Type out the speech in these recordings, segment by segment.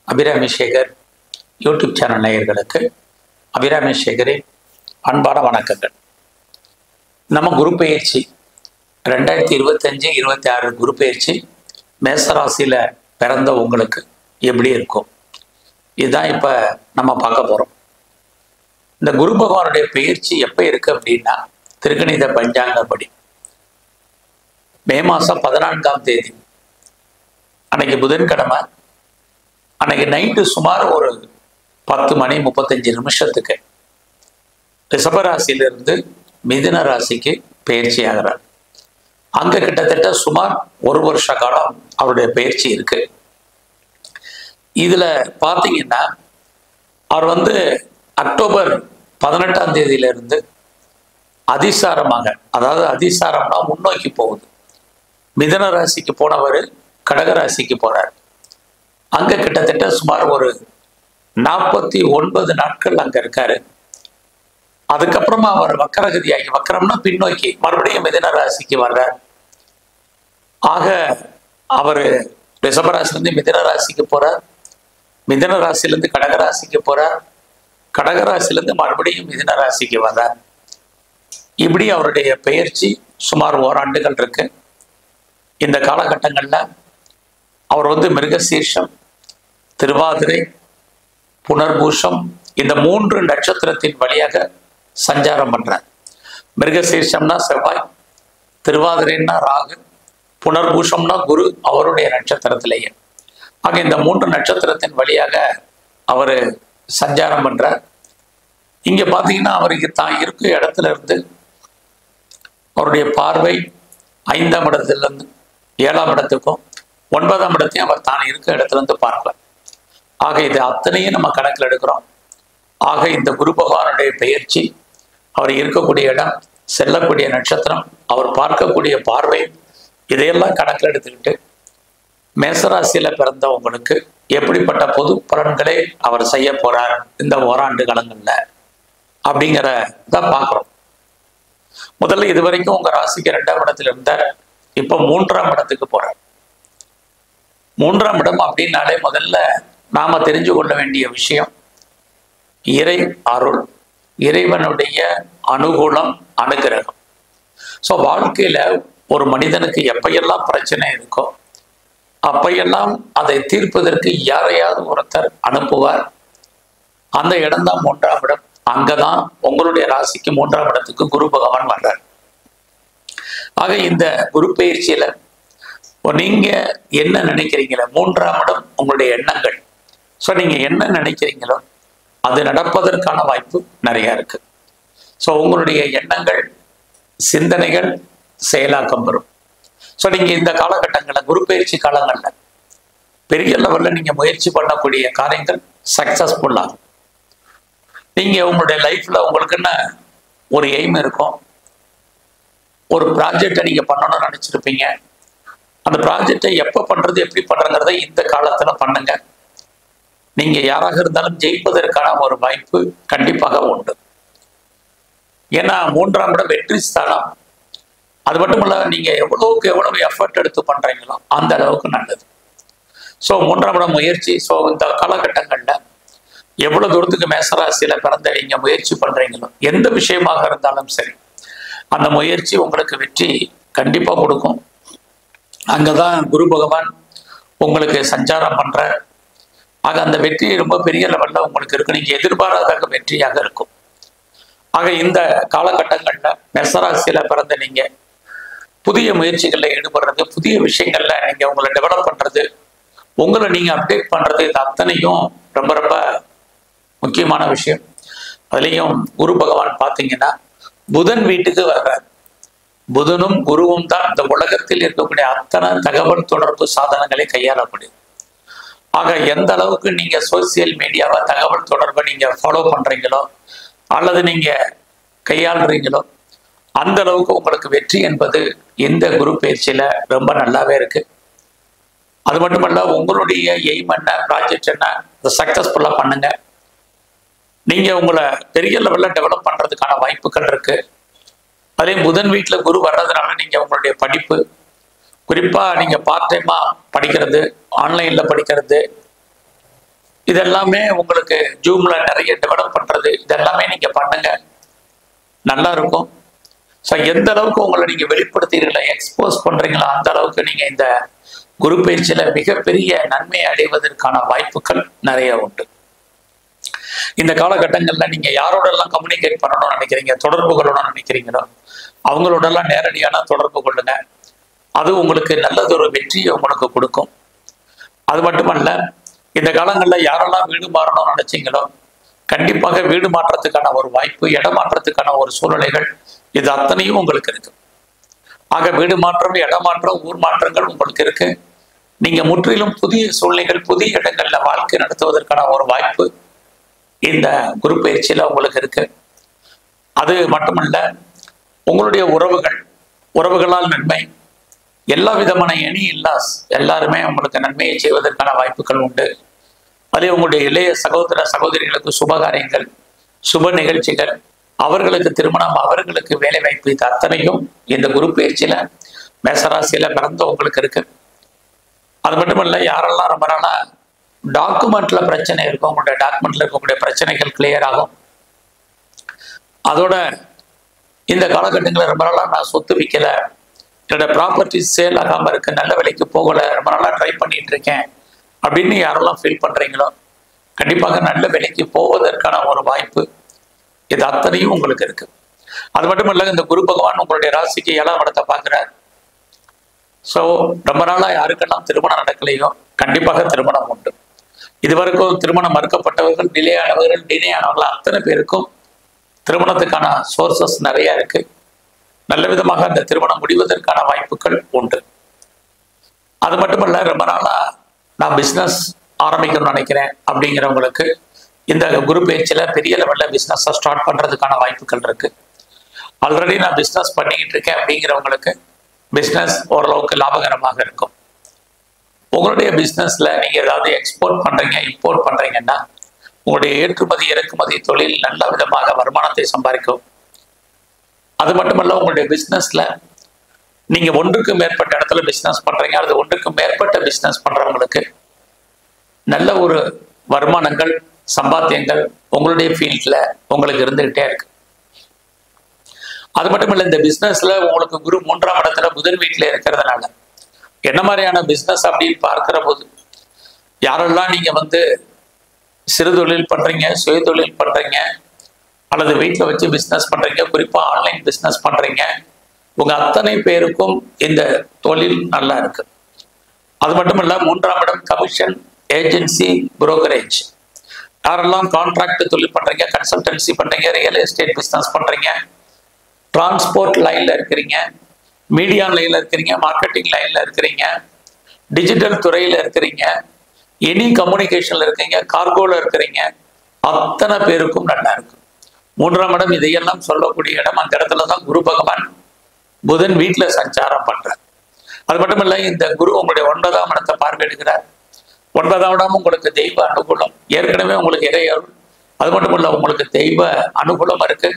Abirami Sekar YouTube channel நேயர்களுக்கு அபிராமி சேகரின் அன்பான வணக்கங்கள். நம்ம குரு பயிற்சி 2025-26 குரு பயிற்சி மேசராசியில் பிறந்த உங்களுக்கு எப்படி இருக்கும், இதுதான் இப்போ நம்ம பார்க்க போகிறோம். இந்த குரு பகவானுடைய பயிற்சி எப்போ இருக்குது அப்படின்னா, திருக்கணித பஞ்சாங்கப்படி மே மாதம் 14ஆம் தேதி அன்னைக்கு புதன்கிழமை, அன்னைக்கு நைட்டு சுமார் ஒரு 10:35 ரிஷபராசியிலிருந்து மிதுன ராசிக்கு பயிற்சி ஆகிறார். அங்கே கிட்டத்தட்ட சுமார் 1 வருஷ காலம் அவருடைய பயிற்சி இருக்கு. இதில் பார்த்தீங்கன்னா அவர் அக்டோபர் 18ஆம் தேதியிலிருந்து அதிசாரமாக, அதாவது அதிசாரம்னா முன்னோக்கி போகுது, மிதுன ராசிக்கு போனவர் கடகராசிக்கு போறார். அங்கே கிட்டத்தட்ட சுமார் ஒரு 49 நாட்கள் அங்கே இருக்காரு. அதுக்கப்புறமா அவர் வக்கரகதியாகி, வக்கரம்னா பின்னோக்கி மறுபடியும் மிதுன ராசிக்கு வர்றார். ஆக அவர் ரிஷபராசிலேருந்து மிதுன ராசிக்கு போறார், மிதுன ராசிலேருந்து கடகராசிக்கு போறார், கடகராசிலேருந்து மறுபடியும் மிதுன ராசிக்கு வர்றார். இப்படி அவருடைய பயிற்சி சுமார் ஓராண்டுகள் இருக்கு. இந்த காலகட்டங்களில் அவர் மிருகசீர்ஷம், திருவாதிரை, புனர்பூஷம் இந்த 3 நட்சத்திரத்தின் வழியாக சஞ்சாரம் பண்றார். மிருகசீர்ஷம்னா செவ்வாய், திருவாதிரைன்னா ராகு, புனர்பூஷம்னா குரு அவருடைய நட்சத்திரத்திலேயே. ஆக இந்த 3 நட்சத்திரத்தின் வழியாக அவர் சஞ்சாரம் பண்றார். இங்க பாத்தீங்கன்னா அவருக்கு தான் இருக்கும் இடத்துல இருந்து அவருடைய பார்வை 5ஆம் இடத்திலிருந்து 7ஆம் இடத்துக்கும் 9ஆம் இடத்தையும் அவர் தான் இருக்க இடத்துல இருந்து பார்க்கலாம். ஆக இது அத்தனையும் நம்ம கணக்கில் எடுக்கிறோம். ஆக இந்த குரு பகவானுடைய பயிற்சி, அவர் இருக்கக்கூடிய இடம், செல்லக்கூடிய நட்சத்திரம், அவர் பார்க்கக்கூடிய பார்வை, இதையெல்லாம் கணக்கில் எடுத்துக்கிட்டு மேசராசியில பிறந்தவங்களுக்கு எப்படிப்பட்ட பொது பலன்களை அவர் செய்ய போறார் இந்த ஓராண்டு காலங்கள்ல அப்படிங்கிறத பார்க்குறோம். முதல்ல இது வரைக்கும் உங்க ராசிக்கு 2ஆம் இடத்துல இருந்தார், இப்போ 3ஆம் இடத்துக்கு போறார். 3ஆம் இடம் அப்படின்னாலே முதல்ல நாம தெரிஞ்சு கொள்ள வேண்டிய விஷயம் இறை அருள், இறைவனுடைய அனுகூலம், அனுகிரகம். ஸோ வாழ்க்கையில ஒரு மனிதனுக்கு எப்பையெல்லாம் பிரச்சனை இருக்கோ அப்பையெல்லாம் அதை தீர்ப்பதற்கு யாரையாவது ஒருத்தர் அனுப்புவார். அந்த இடம்தான் 3ஆம் இடம். அங்கதான் உங்களுடைய ராசிக்கு 3ஆம் இடத்துக்கு குரு பகவான் வர்றார். ஆக இந்த குரு பயிற்சியில நீங்க என்ன நினைக்கிறீங்களோ, 3ஆம் இடம் உங்களுடைய எண்ணங்கள். ஸோ நீங்க என்ன நினைக்கிறீங்களோ அது நடப்பதற்கான வாய்ப்பு நிறைய இருக்கு. ஸோ உங்களுடைய எண்ணங்கள், சிந்தனைகள் செயலாக்கம் வரும். ஸோ நீங்க இந்த காலகட்டங்களில், குரு பயிற்சி காலங்களில் பெரிய லெவலில் நீங்க முயற்சி பண்ணக்கூடிய காரியங்கள் சக்சஸ்ஃபுல் ஆகும். நீங்க உங்களுடைய லைஃப்ல உங்களுக்குன்னு ஒரு எய்ம் இருக்கும், ஒரு ப்ராஜெக்டை நீங்க பண்ணணும்னு நினைச்சிருப்பீங்க. அந்த ப்ராஜெக்டை எப்போ பண்றது, எப்படி பண்றங்கிறத இந்த காலத்துல பண்ணுங்க. நீங்க யாராக இருந்தாலும் ஜெயிப்பதற்கான ஒரு வாய்ப்பு கண்டிப்பாக உண்டு. ஏன்னா 3ஆம் இடம் வெற்றி ஸ்தானம். அது மட்டும் இல்ல, நீங்க எவ்வளவுக்கு எவ்வளவு எஃபர்ட் எடுத்து பண்றீங்களோ அந்த அளவுக்கு நல்லது. ஸோ 3ஆம் இடம் முயற்சி. ஸோ இந்த காலகட்டங்கள்ல எவ்வளவு தூரத்துக்கு மேசராசியில பிறந்த நீங்க முயற்சி பண்றீங்களோ, எந்த விஷயமாக இருந்தாலும் சரி, அந்த முயற்சி உங்களுக்கு வெற்றி கண்டிப்பா கொடுக்கும். அங்கதான் குரு பகவான் உங்களுக்கு சஞ்சாரம் பண்ற. ஆக அந்த வெற்றி ரொம்ப பெரிய லெவல்ல உங்களுக்கு இருக்கு, நீங்க எதிர்பாராத வெற்றியாக இருக்கும். ஆக இந்த காலகட்டங்கள்ல மேசராசியில பிறந்த நீங்க புதிய முயற்சிகள்ல ஈடுபடுறது, புதிய விஷயங்கள்ல நீங்க உங்களை டெவலப் பண்றது, உங்களை நீங்க அப்டேட் பண்றது, இது அத்தனையும் ரொம்ப ரொம்ப முக்கியமான விஷயம். அதுலேயும் குரு பகவான் பார்த்தீங்கன்னா புதன் வீட்டுக்கு வர்றார். புதனும் குருவும் தான் இந்த உலகத்தில் இருக்கக்கூடிய அத்தனை தகவல் தொடர்பு சாதனங்களை கையாளக்கூடியது. ஆக எந்த அளவுக்கு நீங்க சோசியல் மீடியாவை, தகவல் தொடர்பை நீங்க ஃபாலோ பண்றீங்களோ அல்லது நீங்க கையாளுறீங்களோ அந்த அளவுக்கு உங்களுக்கு வெற்றி என்பது இந்த குரு பயிற்சியில ரொம்ப நல்லாவே இருக்கு. அது மட்டுமல்ல, உங்களுடைய எய்ம் என்ன, ப்ராஜெக்ட் என்ன, அதை சக்சஸ்ஃபுல்லா பண்ணுங்க. நீங்க உங்களை பெரிய லெவல்ல டெவலப் பண்றதுக்கான வாய்ப்புகள் இருக்கு. அதே புதன் வீட்டுல குரு வர்றதுனால நீங்க உங்களுடைய படிப்பு, குறிப்பா நீங்க பார்ட் டைமா படிக்கிறது, ஆன்லைன்ல படிக்கிறது, இதெல்லாமே உங்களுக்கு ஜூம்ல நிறைய டெவலப் பண்றது, இதெல்லாமே நீங்க பண்ணுங்க, நல்லா இருக்கும். ஸோ எந்த அளவுக்கு உங்களை நீங்க வெளிப்படுத்துறீங்களா, எக்ஸ்போஸ் பண்றீங்களா, அந்த அளவுக்கு நீங்க இந்த குரு பயிற்சியில மிகப்பெரிய நன்மையை அடைவதற்கான வாய்ப்புகள் நிறைய உண்டு. இந்த காலகட்டங்கள்ல நீங்க யாரோடெல்லாம் கம்யூனிகேட் பண்ணணும்னு நினைக்கிறீங்க, தொடர்பு கொள்ளணும்னு நினைக்கிறீங்களோ அவங்களோடெல்லாம் நேரடியான தொடர்பு கொள்ளுங்க. அது உங்களுக்கு நல்லதொரு வெற்றியை உங்களுக்கு கொடுக்கும். அது மட்டுமல்ல, இந்த காலங்களில் யாரெல்லாம் வீடு மாறணும்னு நினைச்சீங்களோ கண்டிப்பாக வீடு மாற்றத்துக்கான ஒரு வாய்ப்பு, இடமாற்றத்துக்கான ஒரு சூழ்நிலைகள், இது அத்தனையும் உங்களுக்கு இருக்கு. ஆக வீடு மாற்றம், இடமாற்றம், ஊர் மாற்றங்கள் உங்களுக்கு இருக்கு. நீங்க முற்றிலும் புதிய சூழ்நிலைகள், புதிய இடங்கள்ல வாழ்க்கை நடத்துவதற்கான ஒரு வாய்ப்பு இந்த குரு பயிற்சியில உங்களுக்கு இருக்கு. அது மட்டுமல்ல, உங்களுடைய உறவுகளால் நன்மை, எல்லா விதமான எனி இல்லாஸ் எல்லாருமே உங்களுக்கு நன்மையை செய்வதற்கான வாய்ப்புகள் உண்டு. அதே உங்களுடைய இளைய சகோதர சகோதரிகளுக்கு சுபகாரியங்கள், சுப நிகழ்ச்சிகள், அவர்களுக்கு திருமணம், அவர்களுக்கு வேலை வாய்ப்பு, இது அத்தனையும் இந்த குரு பயிற்சியில மேசராசியில பிறந்த உங்களுக்கு இருக்கு. அது மட்டுமல்ல, யாரெல்லாம் ரொம்ப நாளா டாக்குமெண்ட்ல பிரச்சனை இருக்கும், உங்களுடைய டாக்குமெண்ட்ல இருக்கக்கூடிய பிரச்சனைகள் கிளியர் ஆகும். அதோட இந்த காலகட்டங்களில் ரொம்ப நாளா நான் சொத்து விற்கல, என்னோட ப்ராப்பர்ட்டி சேல் ஆகாம இருக்கு, நல்ல விலைக்கு போகல, ரொம்ப நாளா ட்ரை பண்ணிட்டு இருக்கேன் அப்படின்னு யாரெல்லாம் ஃபீல் பண்றீங்களோ கண்டிப்பாக நல்ல விலைக்கு போவதற்கான ஒரு வாய்ப்பு, இது அத்தனையும் உங்களுக்கு இருக்கு. அது மட்டும் இல்ல, இந்த குரு பகவான் உங்களுடைய ராசிக்கு 7ஆம் இடத்தை பார்க்கிறார். ஸோ ரொம்ப நாளா யாருக்கெல்லாம் திருமணம் நடக்கலையோ கண்டிப்பாக திருமணம் உண்டு. இதுவரைக்கும் திருமணம் மறுக்கப்பட்டவர்கள், டிலே ஆனவர்கள் அத்தனை பேருக்கும் திருமணத்துக்கான சோர்சஸ் நிறைய இருக்கு. நல்ல விதமாக அந்த திருமணம் முடிவதற்கான வாய்ப்புகள் உண்டு. அது மட்டுமல்ல, ரொம்ப நாளா நான் பிஸ்னஸ் ஆரம்பிக்கணும்னு நினைக்கிறேன் அப்படிங்கிறவங்களுக்கு இந்த குரு பயிற்சியில பெரிய லெவல்ல பிஸ்னஸை ஸ்டார்ட் பண்றதுக்கான வாய்ப்புகள் இருக்கு. ஆல்ரெடி நான் பிஸ்னஸ் பண்ணிக்கிட்டு இருக்கேன் அப்படிங்கிறவங்களுக்கு பிஸ்னஸ் ஓரளவுக்கு லாபகரமாக இருக்கும். உங்களுடைய பிஸ்னஸ்ல நீங்க ஏதாவது எக்ஸ்போர்ட் பண்றீங்க, இம்போர்ட் பண்றீங்கன்னா உங்களுடைய ஏற்றுமதி இறக்குமதி தொழில் நல்ல விதமாக வருமானத்தை சம்பாதிக்கும். அது மட்டுமல்ல, உங்களுடைய பிஸ்னஸ்ல நீங்க ஒன்றுக்கு மேற்பட்ட இடத்துல பிஸ்னஸ் பண்றீங்க, அது ஒன்றுக்கு மேற்பட்ட பிஸ்னஸ் பண்றவங்களுக்கு நல்ல ஒரு வருமானங்கள், சம்பாத்தியங்கள் உங்களுடைய ஃபீல்ட்ல உங்களுக்கு இருந்துகிட்டே இருக்கு. அது மட்டும் இல்லை, இந்த பிஸ்னஸ்ல உங்களுக்கு குரு 3ஆம் இடத்துல புதன் வீட்டில் இருக்கிறதுனால என்ன மாதிரியான பிஸ்னஸ் அப்படின்னு பார்க்கிற போது, யாரெல்லாம் நீங்க சிறு தொழில் பண்றீங்க, சுய தொழில் பண்றீங்க, அல்லது வீட்டில் வச்சு பிஸ்னஸ் பண்றீங்க, குறிப்பா ஆன்லைன் பிஸ்னஸ் பண்றீங்க, உங்க அத்தனை பேருக்கும் இந்த தொழில் நல்லா இருக்கு. அது மட்டும் இல்ல, 3ஆம் இடம் கமிஷன், ஏஜென்சி, புரோக்கரேஜ், யாரெல்லாம் கான்ட்ராக்ட் தொழில் பண்றீங்க, கன்சல்டன்சி பண்றீங்க, ரியல் எஸ்டேட் பிஸ்னஸ் பண்றீங்க, டிரான்ஸ்போர்ட் லைன்ல இருக்கிறீங்க, மீடியா லைன்ல இருக்கிறீங்க, மார்க்கெட்டிங் லைன்ல இருக்கிறீங்க, டிஜிட்டல் துறையில இருக்கிறீங்க, எனி கம்யூனிகேஷன்ல இருக்கீங்க, கார்கோல இருக்கிறீங்க, அத்தனை பேருக்கும் நல்லா இருக்கு. 3ஆம் இடம் இதையெல்லாம் சொல்லக்கூடிய இடம். அந்த இடத்துலதான் குரு பகவான் புதன் வீட்டுல சஞ்சாரம் பண்றார். அது மட்டும் இல்ல, இந்த குரு உங்களுடைய 9ஆம் இடத்தை பார்வையிடுகிறார். 9ஆம் இடம் உங்களுக்கு தெய்வ அனுகூலம், ஏற்கனவே உங்களுக்கு இறையருள், அது மட்டும் இல்ல உங்களுக்கு தெய்வ அனுகூலம் இருக்கு.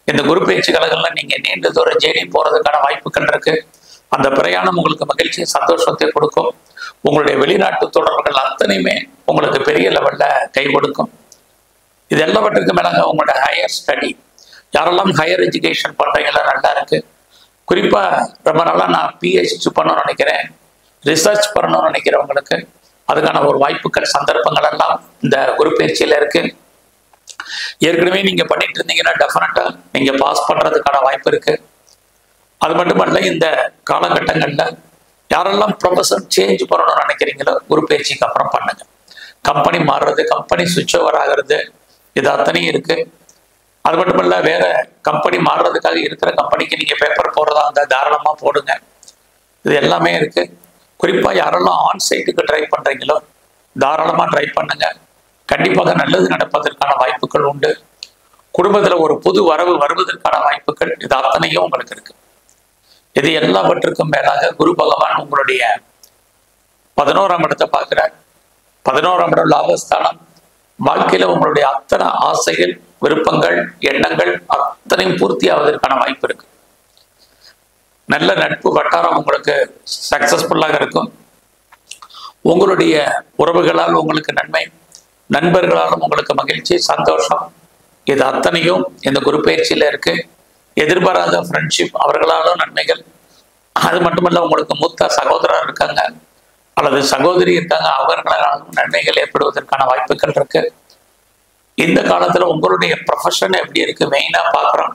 இந்த குரு பயிற்சி காலங்கள்ல நீங்க நீண்ட தூரம் ஜேர்னி போறதுக்கான வாய்ப்புகள் இருக்கு. அந்த பிரயாணம் உங்களுக்கு மகிழ்ச்சி, சந்தோஷத்தை கொடுக்கும். உங்களுடைய வெளிநாட்டு தொடர்புகள் அத்தனையுமே உங்களுக்கு பெரிய லெவல்ல கை கொடுக்கும். இது எல்லாவற்றுக்கு மேலாக உங்களோட ஹையர் ஸ்டடி, யாரெல்லாம் ஹையர் எஜுகேஷன் பண்றீங்களா நல்லா இருக்கு. குறிப்பா ரொம்ப நாளா நான் பிஹெச்டி பண்ணணும்னு நினைக்கிறேன், ரிசர்ச் பண்ணணும்னு நினைக்கிறவங்களுக்கு அதுக்கான ஒரு வாய்ப்புகள், சந்தர்ப்பங்கள் எல்லாம் இந்த குரு பயிற்சியில இருக்கு. ஏற்கனவே நீங்க பண்ணிட்டு இருந்தீங்கன்னா டெஃபினட்டா நீங்க பாஸ் பண்றதுக்கான வாய்ப்பு இருக்கு. அது மட்டுமல்ல, இந்த காலகட்டங்கள்ல யாரெல்லாம் ப்ரொஃபஷன் சேஞ்ச் பண்ணணும்னு நினைக்கிறீங்களோ குரு பயிற்சிக்கு அப்புறம் பண்ணுங்க. கம்பெனி மாறுறது, கம்பெனி சுவிட்ச் ஓவர் ஆகிறது, இது அத்தனையும் இருக்கு. அது மட்டும் இல்ல, வேற கம்பெனி மாறுறதுக்காக இருக்கிற கம்பெனிக்கு நீங்க பேப்பர் போடுறதா இருந்தால் தாராளமா போடுங்க. இது எல்லாமே இருக்கு. குறிப்பா யாரெல்லாம் ஆன்சைட்டுக்கு ட்ரை பண்றீங்களோ தாராளமா ட்ரை பண்ணுங்க. கண்டிப்பாக நல்லது நடப்பதற்கான வாய்ப்புகள் உண்டு. குடும்பத்துல ஒரு புது வரவு வருவதற்கான வாய்ப்புகள், இது அத்தனையும் உங்களுக்கு இருக்கு. இது எல்லாவற்றுக்கும் மேலாக குரு பகவான் உங்களுடைய 11ஆம் இடத்தை பார்க்கிறார். 11ஆம் இடம் லாபஸ்தானம். வாழ்க்கையில உங்களுடைய அத்தனை ஆசைகள், விருப்பங்கள், எண்ணங்கள் அத்தனையும் பூர்த்தி ஆவதற்கான வாய்ப்பு இருக்கு. நல்ல நட்பு வட்டாரம் உங்களுக்கு சக்சஸ்ஃபுல்லாக இருக்கும். உங்களுடைய உறவுகளால் உங்களுக்கு நன்மை, நண்பர்களாலும் உங்களுக்கு மகிழ்ச்சி, சந்தோஷம். இது அத்தனையும் இந்த குரு பயிற்சியில இருக்கு. எதிர்பாராத ஃப்ரெண்ட்ஷிப், அவர்களாலும் நன்மைகள். அது மட்டுமல்ல, உங்களுக்கு மூத்த சகோதரர் இருக்காங்க அல்லது சகோதரி இருக்காங்க, அவர்களாலும் நன்மைகள் ஏற்படுவதற்கான வாய்ப்புகள் இருக்கு. இந்த காலத்துல உங்களுடைய ப்ரொஃபஷன் எப்படி இருக்கு மெயினா பார்க்குறோம்.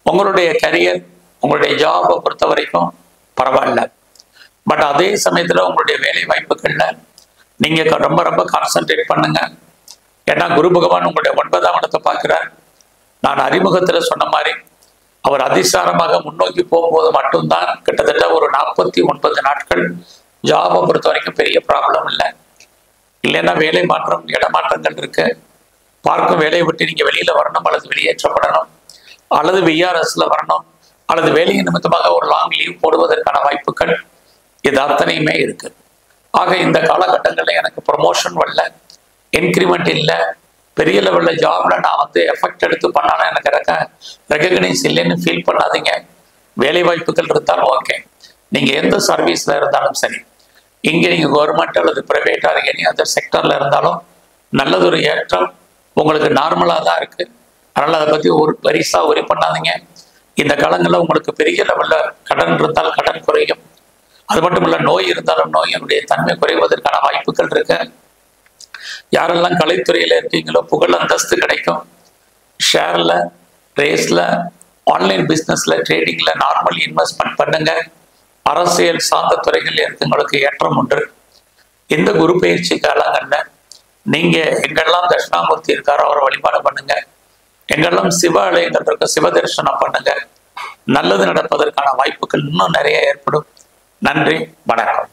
உங்களுடைய கரியர், உங்களுடைய ஜாபை பொறுத்த வரைக்கும் பரவாயில்ல. பட் அதே சமயத்துல உங்களுடைய வேலை வாய்ப்புகள்ல நீங்க ரொம்ப ரொம்ப கான்சென்ட்ரேட் பண்ணுங்க. ஏன்னா குரு பகவான் உங்களுடைய 9ஆம் இடத்தை பார்க்கிறார். நான் அறிமுகத்துல சொன்ன மாதிரி அவர் அதிசாரமாக முன்னோக்கி போகும்போது மட்டும்தான் கிட்டத்தட்ட ஒரு 49 நாட்கள் ஜாபை பொறுத்த வரைக்கும் பெரிய ப்ராப்ளம் இல்லை. இல்லைன்னா வேலை மாற்றம், இடமாற்றங்கள் இருக்கு. பார்க்கும் வேலையை விட்டு நீங்க வெளியில வரணும், அல்லது வெளியேற்றப்படணும், அல்லது விஆர்எஸ்ல வரணும், அல்லது வேலையின் நிமித்தமாக ஒரு லாங் லீவ் போடுவதற்கான வாய்ப்புகள் இது அத்தனையுமே இருக்கு. ஆக இந்த காலகட்டங்களில் எனக்கு ப்ரொமோஷன் வரல, இன்க்ரிமெண்ட் இல்லை, பெரிய லெவலில் ஜாப்ல நான் எஃபெக்ட் எடுத்து பண்ணாலும் எனக்கு ரெகக்னைஸ் இல்லைன்னு ஃபீல் பண்ணாதீங்க. வேலை வாய்ப்புகள் இருந்தாலும் ஓகே, நீங்க எந்த சர்வீஸ்ல இருந்தாலும் சரி, இங்கே நீங்க கவர்மெண்ட் அல்லது பிரைவேட் அல்லது எனி அதர் செக்டர்ல இருந்தாலும் நல்லதொரு ஏற்றம் உங்களுக்கு நார்மலாக தான் இருக்கு. அதனால அதை பத்தி ஒரு பெரிசா ஒரி பண்ணாதீங்க. இந்த காலங்களில் உங்களுக்கு பெரிய லெவலில் கடன் இருந்தால் கடன் குறையும். அது மட்டும் இல்லை, நோய் இருந்தாலும் நோயினுடைய தன்மை குறைவதற்கான வாய்ப்புகள் இருக்கு. யாரெல்லாம் கலைத்துறையில இருக்கீங்களோ புகழ் அந்தஸ்து கிடைக்கும். ஷேர்ல, ரேஸ்ல, ஆன்லைன் பிஸ்னஸ்ல, ட்ரேடிங்ல நார்மல் இன்வெஸ்ட்மெண்ட் பண்ணுங்க. அரசியல் சார்ந்த துறைகளில் இருக்கவங்களுக்கு ஏற்றம் உண்டு. இந்த குரு பயிற்சி காலங்கள்ல நீங்க எங்கெல்லாம் தட்சிணாமூர்த்தி இருக்காரோ அவரை வழிபாடு பண்ணுங்க. எங்கெல்லாம் சிவ ஆலயங்கள் இருக்க சிவ தரிசனம் பண்ணுங்க. நல்லது நடப்பதற்கான வாய்ப்புகள் இன்னும் நிறைய ஏற்படும். நன்றி, வணக்கம்.